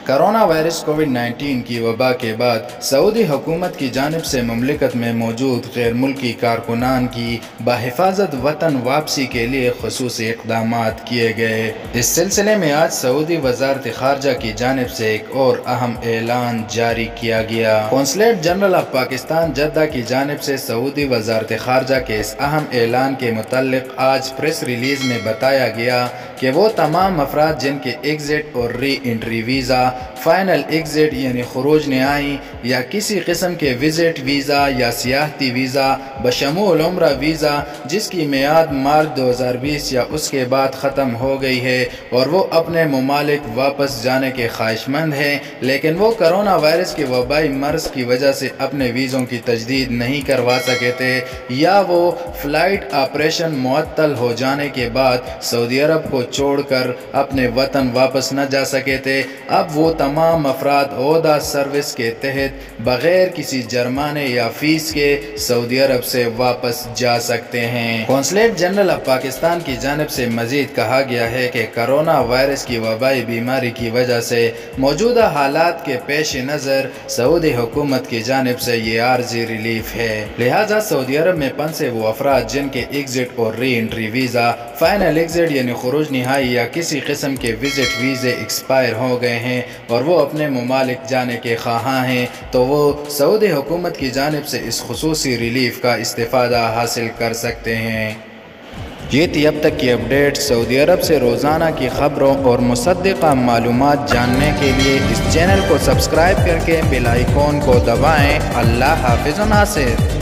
Corona virus COVID-19 کی وبا کے بعد سعودی حکومت کی جانب سے مملکت میں موجود غیر ملکی کارکنان کی بحفاظت وطن واپسی کے لیے خصوصی اقدامات کیے گئے۔ اس سلسلے میں آج سعودی وزارت خارجہ کی جانب سے ایک اور اہم اعلان جاری کیا گیا۔ Consulate general of Pakistan Jeddah کی جانب سے سعودی وزارت خارجہ کے اس اہم اعلان کے متعلق آج پریس ریلیز میں بتایا گیا کہ وہ تمام افراد جن کے ایگزٹ اور ری انٹری ویزا، فائنل ایگزٹ یعنی خروج نہائی یا کسی قسم کے وزٹ ویزا یا سیاحتی ویزا بشمول عمرہ ویزا جس کی میعاد مارچ 2020 یا اس کے بعد ختم ہو گئی ہے اور وہ اپنے ممالک واپس جانے کے خواہش مند ہیں لیکن وہ کرونا وائرس کے وبائی مرض کی وجہ سے اپنے ویزوں کی تجدید نہیں کروا سکے تھے یا وہ فلائٹ آپریشن معطل ہو جانے کے بعد سعودی عرب کو چھوڑ کر اپنے وطن واپس نہ جا سکے تھے، اب وہ تمام افراد عہدہ سروس کے تحت بغیر کسی جرمانے یا فیس کے سعودی عرب سے واپس جا سکتے ہیں۔ قونصلیٹ جنرل آف پاکستان کی جانب سے مزید کہا گیا ہے کہ کرونا وائرس کی وبائی بیماری کی وجہ سے موجودہ حالات کے پیش نظر سعودی حکومت کی جانب سے یہ عارضی ریلیف ہے، لہٰذا سعودی عرب میں پھنسے وہ افراد جن کے ایگزٹ اور ری انٹری ویزا، فائنل ایگزٹ یعنی خروج نہائی یا کسی قسم کے وزٹ ویزے ایکسپائر ہو گئے ہیں اور وہ اپنے ممالک جانے کے خواہاں ہیں تو وہ سعودی حکومت کی جانب سے اس خصوصی ریلیف کا استفادہ حاصل کر سکتے ہیں۔ یہ تھی اب تک کی اپڈیٹ۔ سعودی عرب سے روزانہ کی خبروں اور مصدقہ معلومات جاننے کے لیے اس چینل کو سبسکرائب کر کے بیل آئیکن کو دبائیں۔ اللہ حافظ و ناصر۔